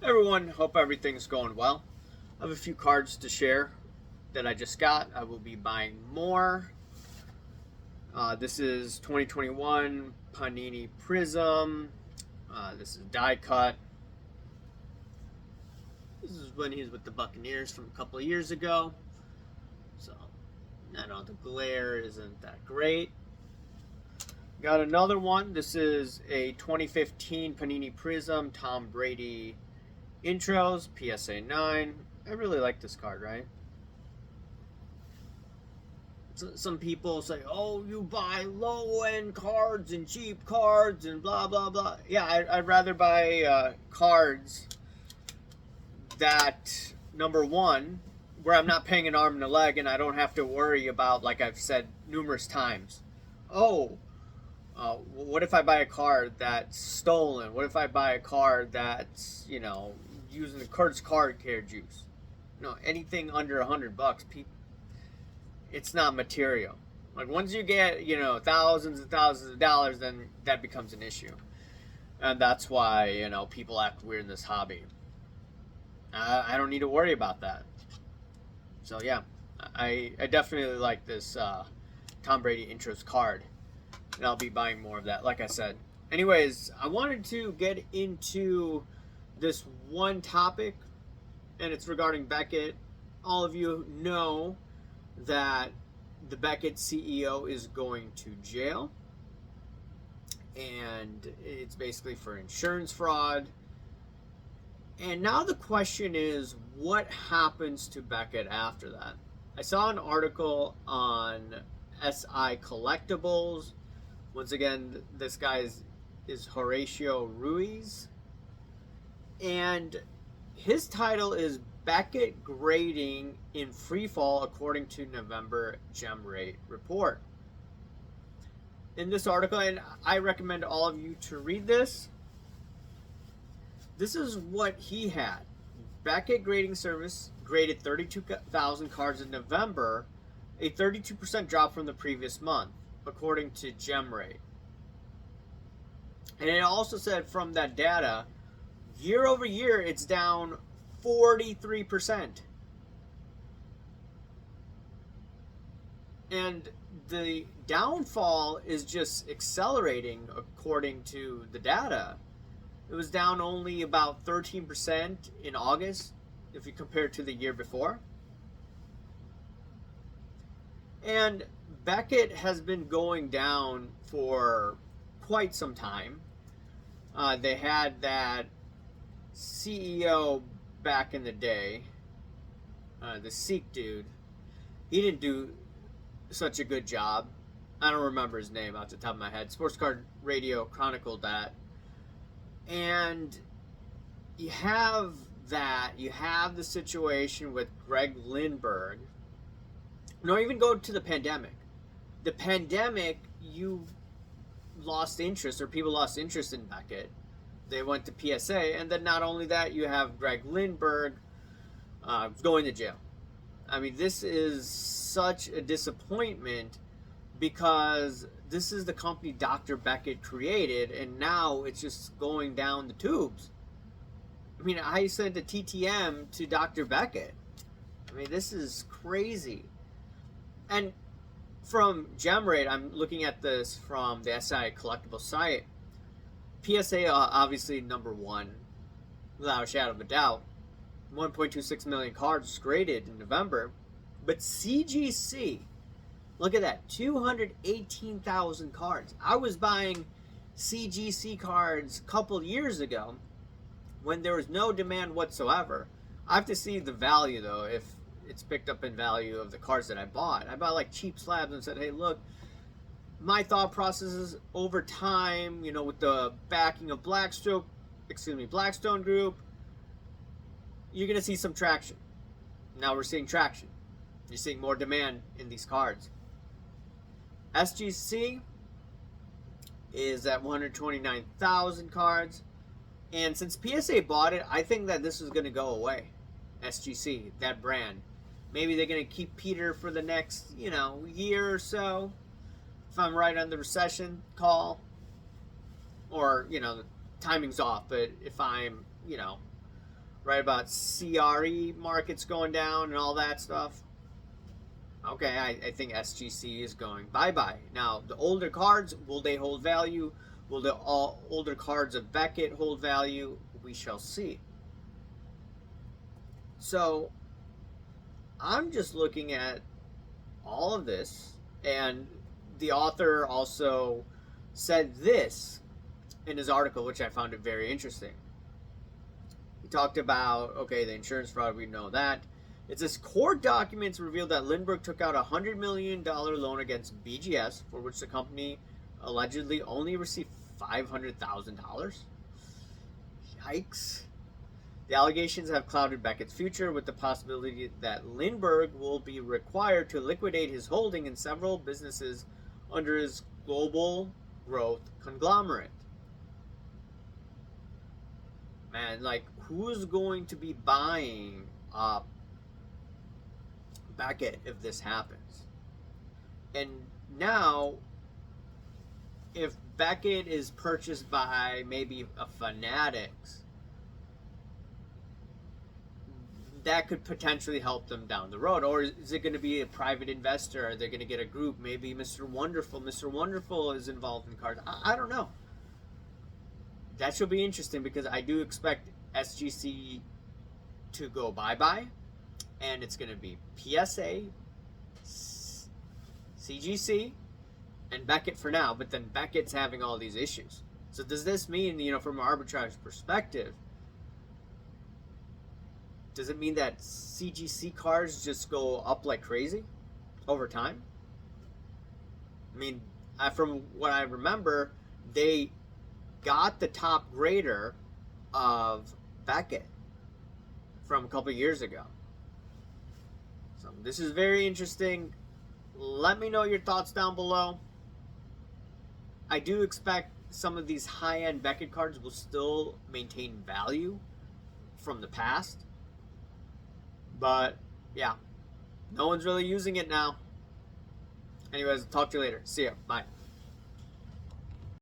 Everyone, hope everything's going well. I have a few cards to share that I just got. I will be buying more. This is 2021 Panini Prism. This is die cut. This is when he was with the Buccaneers from a couple of years ago. So, I know the glare isn't that great. Got another one. This is a 2015 Panini Prism Tom Brady intros, PSA 9. I really like this card, right? Some people say, oh, you buy low-end cards and cheap cards and blah, blah, blah. Yeah, I'd rather buy cards that, number one, where I'm not paying an arm and a leg and I don't have to worry about, like I've said numerous times, what if I buy a card that's stolen? What if I buy a card that's, using the Kurt's card care juice? Anything under $100, it's not material. Like once you get, thousands and thousands of dollars, then that becomes an issue. And that's why, people act weird in this hobby. I don't need to worry about that. So yeah, I definitely like this Tom Brady intros card. And I'll be buying more of that, like I said. Anyways, I wanted to get into this one topic, and it's regarding Beckett. All of you know that the Beckett CEO is going to jail, and it's basically for insurance fraud. And now the question is, what happens to Beckett after that? I saw an article on SI Collectibles. Once again, this guy is Horatio Ruiz, and his title is Beckett Grading in Freefall according to November Gem Rate Report. In this article, and I recommend all of you to read this, this is what he had. Beckett Grading Service graded 32,000 cards in November, a 32% drop from the previous month, according to Gem Rate. And it also said from that data, year over year, it's down 43%. And the downfall is just accelerating according to the data. It was down only about 13% in August if you compare it to the year before. And Beckett has been going down for quite some time. They had that CEO back in the day, the Sikh dude. He didn't do such a good job. I don't remember his name off the top of my head. Sports Card Radio chronicled that. And you have that. You have the situation with Greg Lindbergh. No, even go to the pandemic. The pandemic, you lost interest, or people lost interest in Beckett. They went to PSA, and then not only that, you have Greg Lindbergh going to jail. I mean, this is such a disappointment because this is the company Dr. Beckett created, and now it's just going down the tubes. I mean, I sent a TTM to Dr. Beckett. I mean, this is crazy. And from GemRate, I'm looking at this from the SI Collectible site. PSA obviously number one, without a shadow of a doubt. 1.26 million cards graded in November. But CGC, look at that, 218,000 cards. I was buying CGC cards a couple years ago when there was no demand whatsoever. I have to see the value, though, if it's picked up in value of the cards that I bought. I bought like cheap slabs and said, hey, look, my thought process is over time, with the backing of Blackstone Group, you're going to see some traction. Now we're seeing traction. You're seeing more demand in these cards. SGC is at 129,000 cards. And since PSA bought it, I think that this is going to go away. SGC, that brand. Maybe they're going to keep Peter for the next, year or so. If I'm right on the recession call. Or, the timing's off. But if I'm, right? About CRE markets going down and all that stuff. Okay, I think SGC is going bye-bye. Now, the older cards, will they hold value? Will the older cards of Beckett hold value? We shall see. So, I'm just looking at all of this, and the author also said this in his article, which I found it very interesting. He talked about, okay, the insurance fraud, we know that. It says court documents revealed that Lindbergh took out a $100 million loan against BGS, for which the company allegedly only received $500,000. Yikes. The allegations have clouded Beckett's future, with the possibility that Lindbergh will be required to liquidate his holding in several businesses under his global growth conglomerate. Man, like, who's going to be buying up Beckett if this happens? And now, if Beckett is purchased by maybe a Fanatics, that could potentially help them down the road. Or is it going to be a private investor? Are they going to get a group? Maybe Mr. Wonderful. Mr. Wonderful is involved in cards. I don't know. That should be interesting, because I do expect SGC to go bye-bye. And it's going to be PSA, CGC, and Beckett for now. But then Beckett's having all these issues. So does this mean, from an arbitrage perspective, does it mean that CGC cards just go up like crazy over time? I mean, from what I remember, they got the top grader of Beckett from a couple years ago. So this is very interesting. Let me know your thoughts down below. I do expect some of these high-end Beckett cards will still maintain value from the past. But, yeah, no one's really using it now. Anyways, talk to you later. See ya. Bye.